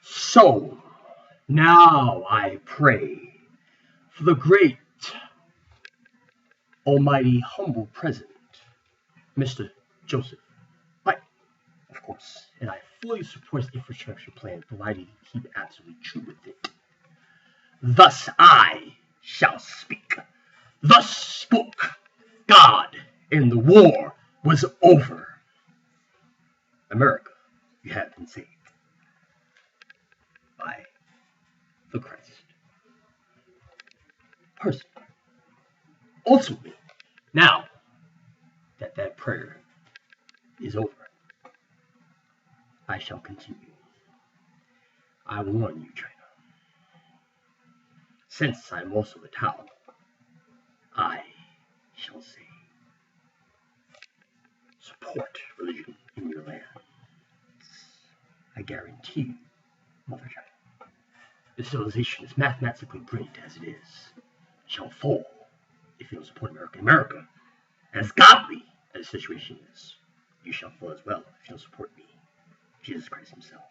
So, now I pray for the great, almighty, humble President, Mr. Joseph Biden, of course, and I fully support his infrastructure plan, provided he be absolutely true with it. Thus I shall speak. Thus spoke God, and the war was over. America, you have been saved by the Christ. Personally, ultimately, now that that prayer is over, I shall continue. I warn you, China. Since I am also the Tao, I shall say, support religion in your land. I guarantee you, Mother China, the civilization is mathematically brilliant as it is, shall fall if you don't support America. America, as godly as the situation is, you shall fall as well if you don't support me, Jesus Christ himself.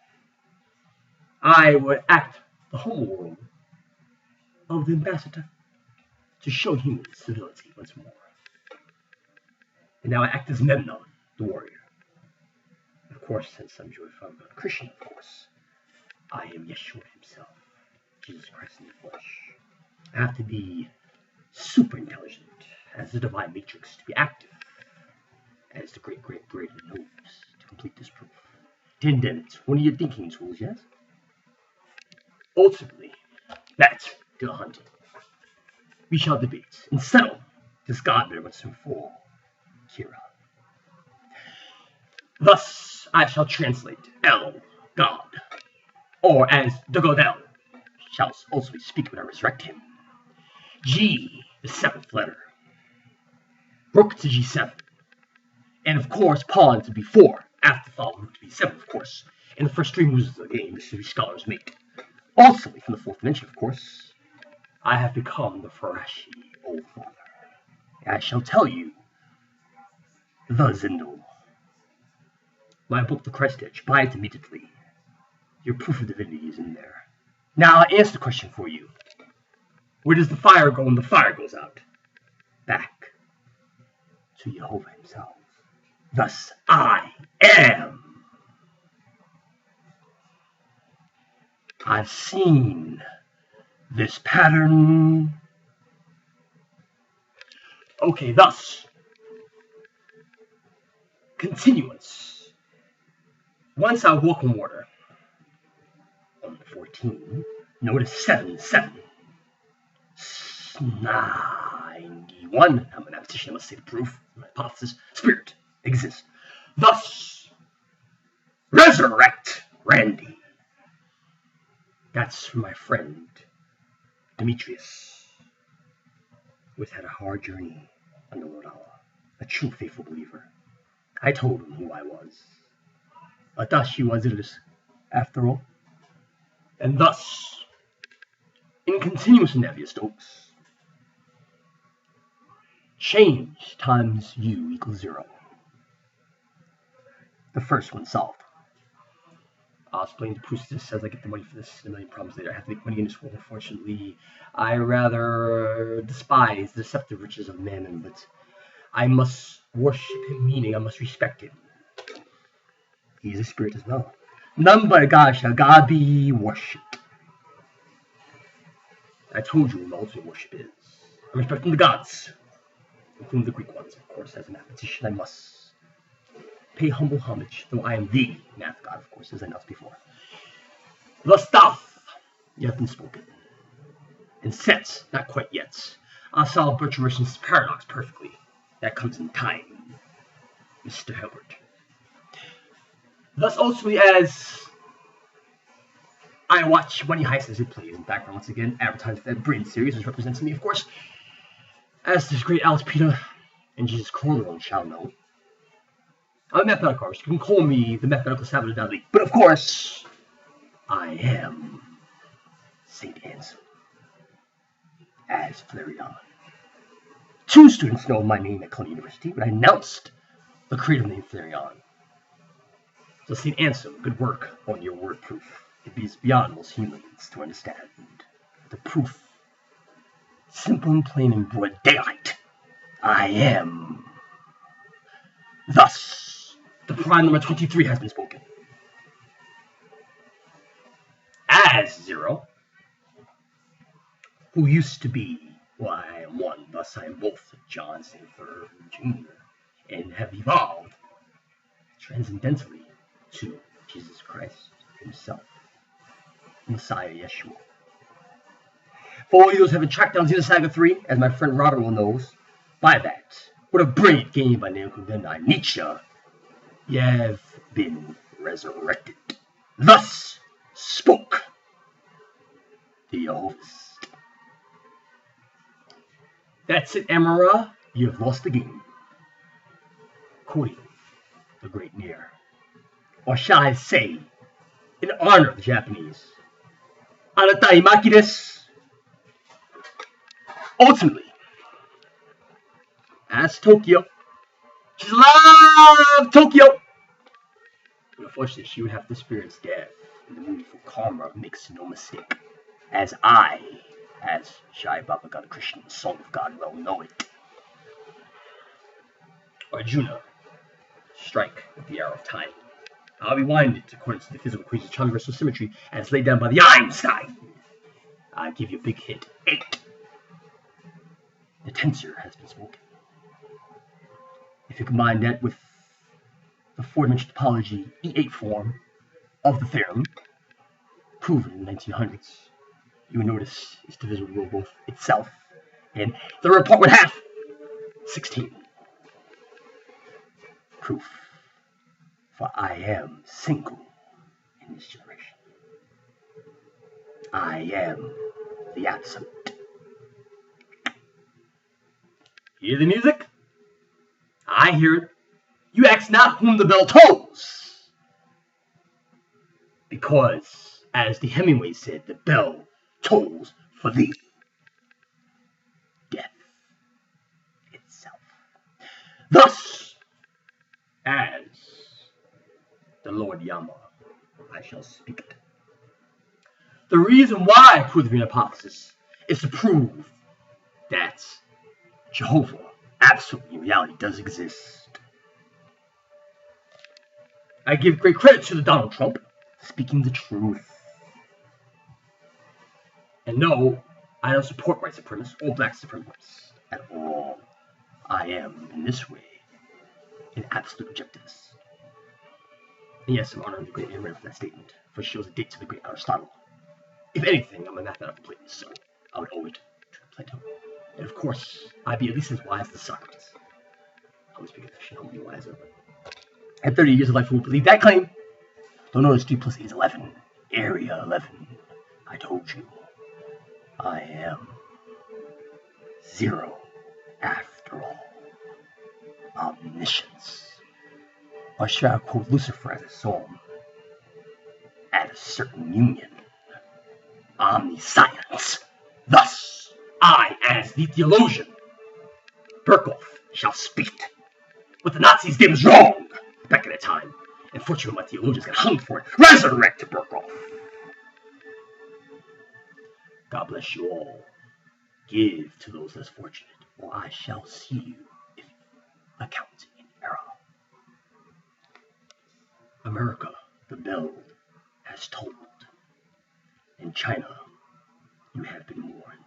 I would act the whole world of the ambassador to show human civility once more. And now I act as Memnon, the warrior. Of course, since I'm Jewish, I'm a Christian, of course, I am Yeshua himself, Jesus Christ in the flesh. I have to be super intelligent as the divine matrix to be active as the great knows to complete this proof. Tendent, one of your thinking tools, yes? Ultimately, that's the hunting. We shall debate and settle this God matter once and for all, Kira. Thus I shall translate El, God, or as the Godel shall also speak when I resurrect him. G, the seventh letter. Rook to G7. And of course, pawn to B4, afterthought rook to B7, of course. And the first three moves of the game the three scholars make. Also, from the fourth dimension, of course, I have become the Farashi Old Father. I shall tell you the Zindel. My book, The Crest Edge, buy it immediately. Your proof of divinity is in there. Now I answer the question for you. Where does the fire go when the fire goes out? Back to Jehovah himself. Thus I am. I've seen this pattern. Okay, thus, continuance. Once I walk in water, on 14, notice 7, 7. 91. I'm an mathematician, I must say the proof, my hypothesis. Spirit exists. Thus, resurrect Randy. That's my friend, Demetrius, who has had a hard journey under Lord Allah, a true faithful believer. I told him who I was. Atashi Waziris, after all. And thus, in continuous Nevia Stokes, change times u equals 0. The first one solved. I'll explain the proofs of this as I get the money for this. A million problems later. I have to make money in this world, unfortunately. I rather despise the deceptive riches of mammon, but I must worship him, meaning I must respect him. He is a spirit as well. None but God shall God be worshipped. I told you what ultimate worship is. I'm respecting the gods, including the Greek ones, of course. As a mathematician, I must pay humble homage, though I am the math god, of course, as I announced before. The stuff yet been spoken. And sets, not quite yet. I'll solve Bertrand paradox perfectly. That comes in time, Mr. Hilbert. Thus, ultimately, as I watch Money Heist as it plays in the background once again, advertising that brilliant series, which represents me, of course, as this great Alex Peter and Jesus Corleone shall know. I'm a mathematical artist. You can call me the mathematical Salvador Dali. But of course, I am St. Anselm, as Flareon. 2 students know my name at Columbia University, but I announced the creative name Flareon. So St. Anselm, good work on your word proof. It is beyond most humans to understand. The proof, simple and plain in broad daylight. I am. Thus, the prime number 23 has been spoken. As Zero, who used to be, well, I am one, thus I am both John Sanford Jr., and have evolved transcendentally to Jesus Christ himself, Messiah Yeshua. For all those who haven't tracked down Xenosaga 3, as my friend Roderick knows, by that, what a brilliant game by Neokondenai Nietzsche, ye have been resurrected. Thus spoke the Jehovahist. That's it, Amara. You have lost the game. Quoting the great Nier. Or shall I say, in honor of the Japanese, Anatai Maki desu. Ultimately, as Tokyo, she's loved Tokyo. But unfortunately, she would have to experience death in the movie for karma makes no mistake. As I, as Shai Baba God Krishna, Son of God, well know it. Arjuna, strike with the arrow of time. I'll rewind it according to the physical equations of transversal symmetry as laid down by the Einstein. I give you a big hint. 8. The tensor has been spoken. If you combine that with the four-dimensional topology E8 form of the theorem, proven in the 1900s, you will notice it's divisible both itself and the third part would have 16. Proof. For I am single in this generation. I am the absolute. Hear the music? I hear it. You ask not whom the bell tolls. Because, as the Hemingway said, the bell tolls for thee. Death itself. Thus, as the Lord Yama, I shall speak it. The reason why I prove the hypothesis is to prove that Jehovah absolutely in reality does exist. I give great credit to the Donald Trump speaking the truth. And no, I don't support white supremacists or black supremacists at all. I am, in this way, an absolute objectivist. And yes, I'm honoring the great Ayn Rand for that statement, for she shows a date to the great Aristotle. If anything, I'm a mathematical Platonist, so I would owe it to Plato. And of course, I'd be at least as wise as Socrates. I'm speaking of shit, I'm be wiser, but at 30 years of life, who would believe that claim? Don't notice 3 plus 8 is 11. Area 11. I told you. I am 0 after all. Omniscience. Or shall I quote Lucifer as a psalm? At a certain union. Omniscience. Thus, I, as the theologian, Berkhoff, shall speak. What the Nazis did was wrong back in that time. Unfortunately, my theologians got hung for it. Resurrect Berkhoff. God bless you all. Give to those less fortunate, or I shall see you if you account in error. America, the bell has tolled. In China, you have been warned.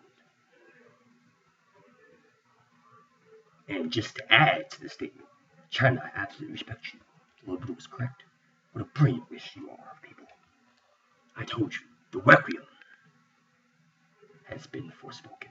And just to add to the statement, China, I absolutely respect you. Lord Blue was correct. What a brilliant wish you are, people. I told you, the Requiem has been forspoken.